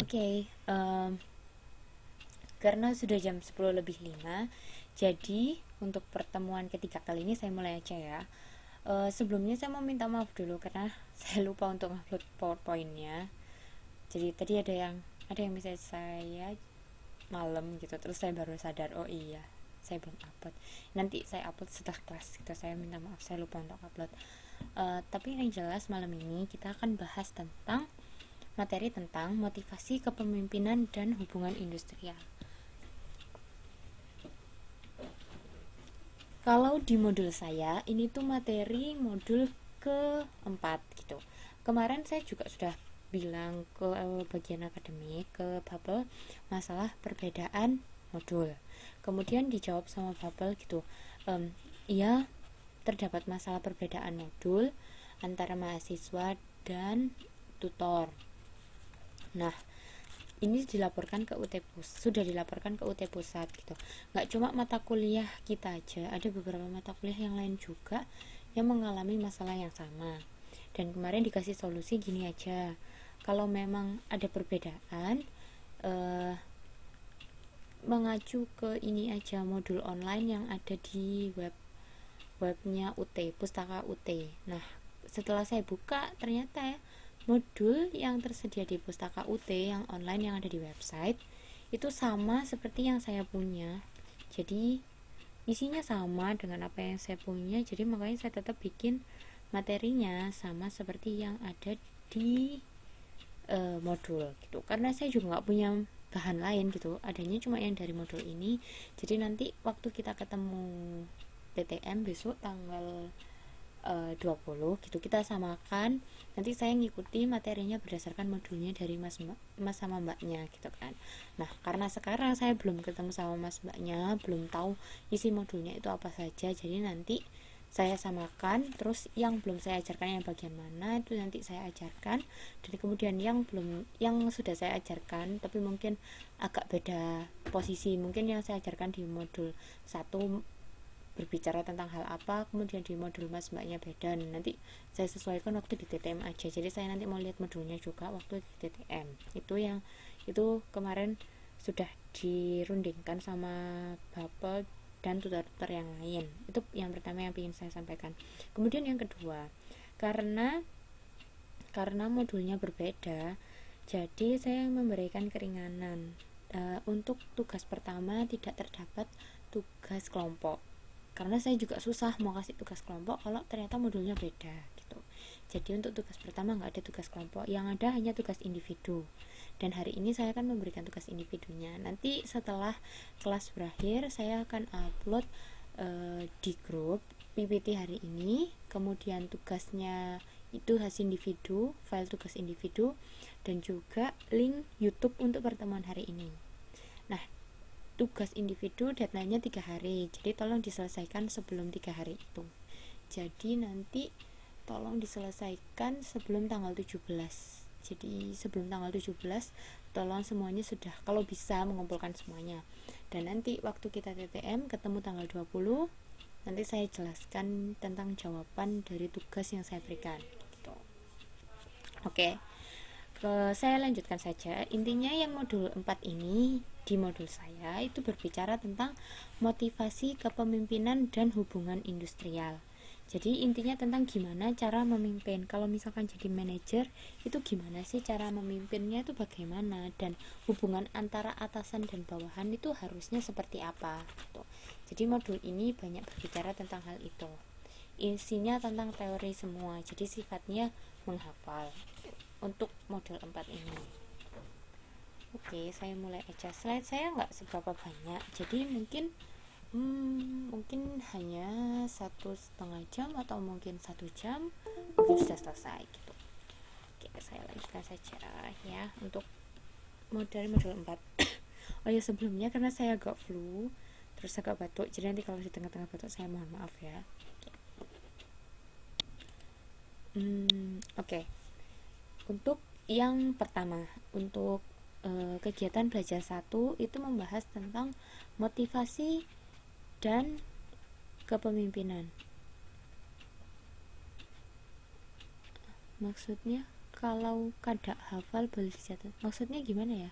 Oke, karena sudah jam 10 lebih 5, jadi untuk pertemuan ketiga kali ini saya mulai aja ya. Sebelumnya saya mau minta maaf dulu karena saya lupa untuk upload powerpointnya. Jadi tadi ada yang message saya malam gitu, terus saya baru sadar, oh iya saya belum upload. Nanti saya upload setelah kelas gitu. Saya minta maaf, saya lupa untuk upload. Tapi yang jelas malam ini kita akan bahas tentang materi tentang motivasi kepemimpinan dan hubungan industrial. Kalau di modul saya, ini tuh materi modul keempat gitu. Kemarin saya juga sudah bilang ke bagian akademik, ke Bubble, masalah perbedaan modul. Kemudian dijawab sama Bubble gitu, iya terdapat masalah perbedaan modul antara mahasiswa dan tutor. Nah, ini sudah dilaporkan ke UT Pusat gitu. Nggak cuma mata kuliah kita aja, ada beberapa mata kuliah yang lain juga yang mengalami masalah yang sama. Dan kemarin dikasih solusi gini aja, kalau memang ada perbedaan, mengacu ke ini aja, modul online yang ada di webnya UT, Pustaka UT. Nah, setelah saya buka, ternyata ya, modul yang tersedia di Pustaka UT yang online yang ada di website itu sama seperti yang saya punya. Jadi isinya sama dengan apa yang saya punya, jadi makanya saya tetap bikin materinya sama seperti yang ada di modul gitu, karena saya juga nggak punya bahan lain gitu, adanya cuma yang dari modul ini. Jadi nanti waktu kita ketemu TTM besok tanggal 20 gitu, kita samakan. Nanti saya ngikuti materinya berdasarkan modulnya dari mas sama mbaknya gitu kan. Nah, karena sekarang saya belum ketemu sama mas mbaknya, belum tahu isi modulnya itu apa saja, jadi nanti saya samakan. Terus yang belum saya ajarkan yang bagian mana itu nanti saya ajarkan, dan kemudian yang sudah saya ajarkan tapi mungkin agak beda posisi, mungkin yang saya ajarkan di modul 1 berbicara tentang hal apa, kemudian di modul mas mbaknya beda. Nanti saya sesuaikan waktu di TTM aja, jadi saya nanti mau lihat modulnya juga waktu di TTM. Itu kemarin sudah dirundingkan sama Bapak dan tutor-tutor yang lain. Itu yang pertama yang ingin saya sampaikan. Kemudian yang kedua, karena modulnya berbeda, jadi saya memberikan keringanan. Untuk tugas pertama tidak terdapat tugas kelompok, karena saya juga susah mau kasih tugas kelompok kalau ternyata modulnya beda gitu. Jadi untuk tugas pertama nggak ada tugas kelompok, yang ada hanya tugas individu. Dan hari ini saya akan memberikan tugas individunya. Nanti setelah kelas berakhir saya akan upload di grup PPT hari ini, kemudian tugasnya itu hasil individu, file tugas individu, dan juga link YouTube untuk pertemuan hari ini. Nah, tugas individu deadline-nya 3 hari, jadi tolong diselesaikan sebelum 3 hari itu. Jadi nanti tolong diselesaikan sebelum tanggal 17. Jadi sebelum tanggal 17 tolong semuanya sudah, kalau bisa mengumpulkan semuanya. Dan nanti waktu kita TTM ketemu tanggal 20, nanti saya jelaskan tentang jawaban dari tugas yang saya berikan gitu. Oke. Saya lanjutkan saja. Intinya yang modul 4 ini, di modul saya itu berbicara tentang motivasi kepemimpinan dan hubungan industrial. Jadi intinya tentang gimana cara memimpin. Kalau misalkan jadi manajer, itu gimana sih cara memimpinnya, itu bagaimana, dan hubungan antara atasan dan bawahan itu harusnya seperti apa gitu. Jadi modul ini banyak berbicara tentang hal itu. Isinya tentang teori semua, jadi sifatnya menghafal untuk modul 4 ini. Oke, saya mulai aja. Slide saya nggak seberapa banyak, jadi mungkin hanya 1,5 jam atau mungkin 1 jam mungkin sudah selesai gitu. Oke, saya lanjutkan saja ya untuk modul 4. Oh ya, sebelumnya karena saya agak flu terus agak batuk, jadi nanti kalau di tengah-tengah batuk saya mohon maaf ya. Oke. Untuk yang pertama, untuk kegiatan belajar 1 itu membahas tentang motivasi dan kepemimpinan. Maksudnya kalau kada hafal boleh dicatat. Maksudnya gimana ya?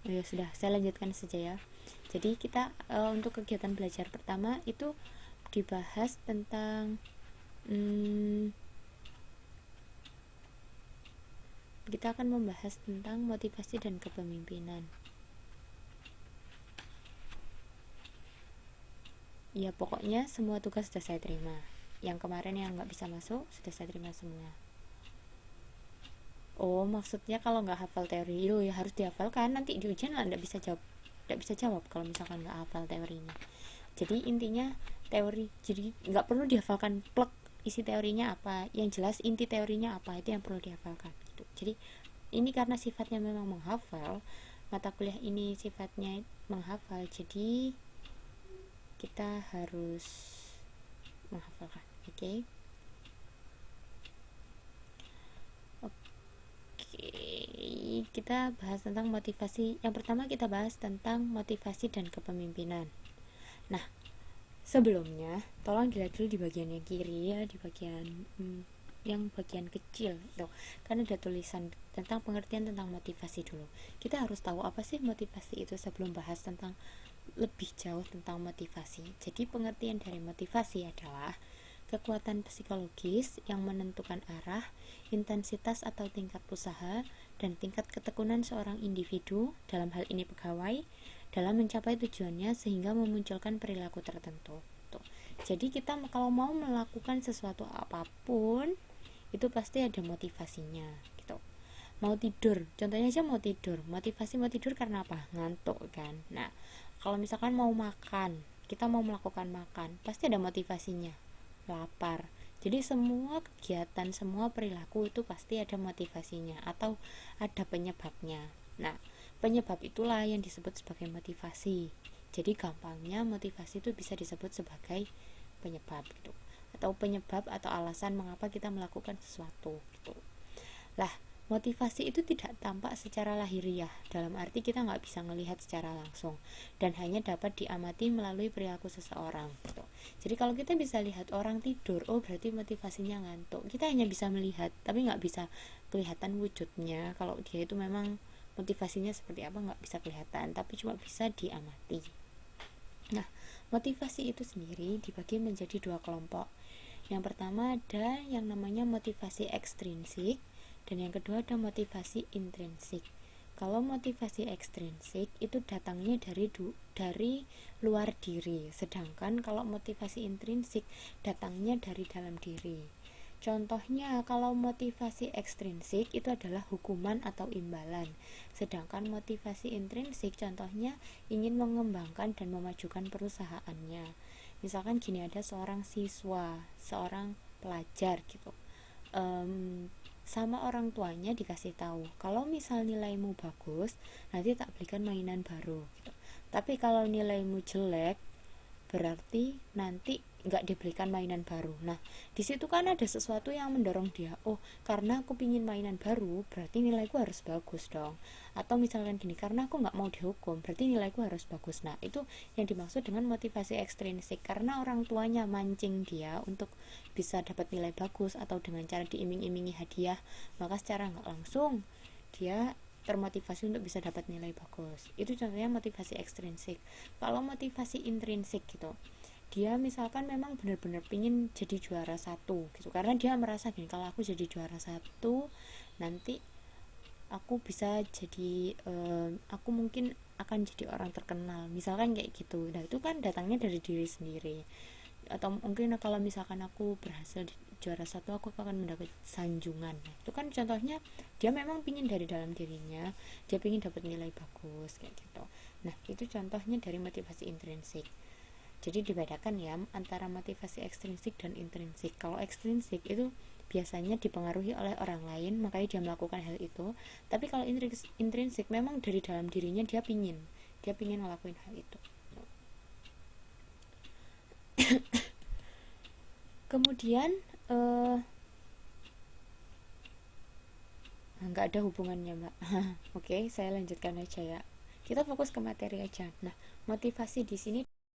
Oh ya sudah, saya lanjutkan saja ya. Jadi kita untuk kegiatan belajar pertama itu dibahas tentang kita akan membahas tentang motivasi dan kepemimpinan. Ya pokoknya semua tugas sudah saya terima. Yang kemarin yang nggak bisa masuk sudah saya terima semua. Oh maksudnya kalau nggak hafal teori itu ya harus dihafalkan, nanti di ujian lah nggak bisa jawab kalau misalkan nggak hafal teorinya. Jadi intinya teori, jadi nggak perlu dihafalkan plek isi teorinya apa, yang jelas inti teorinya apa itu yang perlu dihafalkan gitu. Jadi ini karena sifatnya memang menghafal, mata kuliah ini sifatnya menghafal, jadi kita harus menghafalkan. Oke. Kita bahas tentang motivasi. Yang pertama kita bahas tentang motivasi dan kepemimpinan. Nah, sebelumnya tolong dilihat dulu di bagian yang kiri ya, di bagian yang bagian kecil tuh, kan ada tulisan tentang pengertian tentang motivasi dulu. Kita harus tahu apa sih motivasi itu sebelum bahas tentang lebih jauh tentang motivasi. Jadi pengertian dari motivasi adalah kekuatan psikologis yang menentukan arah, intensitas atau tingkat usaha, dan tingkat ketekunan seorang individu, dalam hal ini pegawai, dalam mencapai tujuannya sehingga memunculkan perilaku tertentu. Tuh. Jadi kita kalau mau melakukan sesuatu apapun, itu pasti ada motivasinya gitu. Mau tidur, contohnya aja mau tidur, motivasi mau tidur karena apa? Ngantuk kan. Nah, kalau misalkan mau makan, kita mau melakukan makan, pasti ada motivasinya, lapar. Jadi semua kegiatan, semua perilaku itu pasti ada motivasinya atau ada penyebabnya. Nah, penyebab itulah yang disebut sebagai motivasi. Jadi gampangnya motivasi itu bisa disebut sebagai penyebab gitu, atau penyebab atau alasan mengapa kita melakukan sesuatu gitu. Lah, motivasi itu tidak tampak secara lahiriah, dalam arti kita nggak bisa melihat secara langsung dan hanya dapat diamati melalui perilaku seseorang gitu. Jadi kalau kita bisa lihat orang tidur, oh berarti motivasinya ngantuk. Kita hanya bisa melihat, tapi nggak bisa kelihatan wujudnya. Kalau dia itu memang motivasinya seperti apa nggak bisa kelihatan, tapi cuma bisa diamati. Nah, motivasi itu sendiri dibagi menjadi dua kelompok. Yang pertama ada yang namanya motivasi ekstrinsik, dan yang kedua ada motivasi intrinsik. Kalau motivasi ekstrinsik itu datangnya dari luar diri, sedangkan kalau motivasi intrinsik datangnya dari dalam diri. Contohnya kalau motivasi ekstrinsik itu adalah hukuman atau imbalan, sedangkan motivasi intrinsik contohnya ingin mengembangkan dan memajukan perusahaannya. Misalkan gini, ada seorang siswa, seorang pelajar gitu, sama orang tuanya dikasih tahu kalau misal nilaimu bagus nanti tak belikan mainan baru gitu. Tapi kalau nilaimu jelek berarti nanti nggak dibelikan mainan baru. Nah, di situ kan ada sesuatu yang mendorong dia. Oh, karena aku pingin mainan baru, berarti nilaiku harus bagus dong. Atau misalkan gini, karena aku nggak mau dihukum, berarti nilaiku harus bagus. Nah, itu yang dimaksud dengan motivasi ekstrinsik. Karena orang tuanya mancing dia untuk bisa dapat nilai bagus atau dengan cara diiming-imingi hadiah, maka secara nggak langsung dia termotivasi untuk bisa dapat nilai bagus. Itu contohnya motivasi ekstrinsik. Kalau motivasi intrinsik gitu, dia misalkan memang benar-benar pingin jadi juara satu gitu, karena dia merasa gini, kalau aku jadi juara satu nanti aku bisa jadi aku mungkin akan jadi orang terkenal, misalkan kayak gitu. Nah itu kan datangnya dari diri sendiri. Atau mungkin kalau misalkan aku berhasil juara satu, aku akan mendapat sanjungan. Nah, itu kan contohnya dia memang pingin dari dalam dirinya, dia pingin dapat nilai bagus kayak gitu. Nah itu contohnya dari motivasi intrinsik. Jadi dibedakan ya antara motivasi ekstrinsik dan intrinsik. Kalau ekstrinsik itu biasanya dipengaruhi oleh orang lain, makanya dia melakukan hal itu. Tapi kalau intrinsik memang dari dalam dirinya dia pingin ngelakuin hal itu. Kemudian nggak ada hubungannya mbak. Oke, saya lanjutkan aja ya, kita fokus ke materi aja. Nah, motivasi di sini